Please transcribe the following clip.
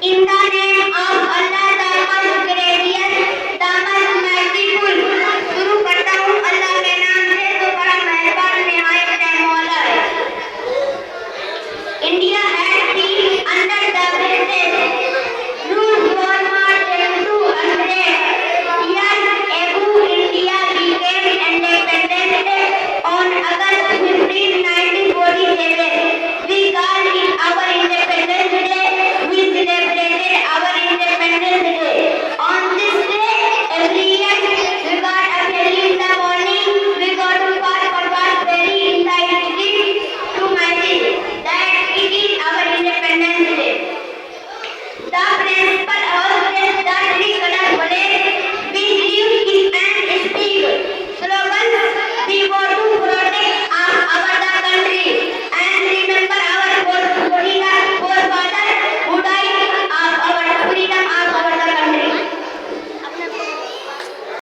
In the name of Allah, the most gracious, the most merciful, शुरू करता हूँ अल्लाह के नाम से जो बड़ा मेहरबान निहायत रहम वाला है। India has been under the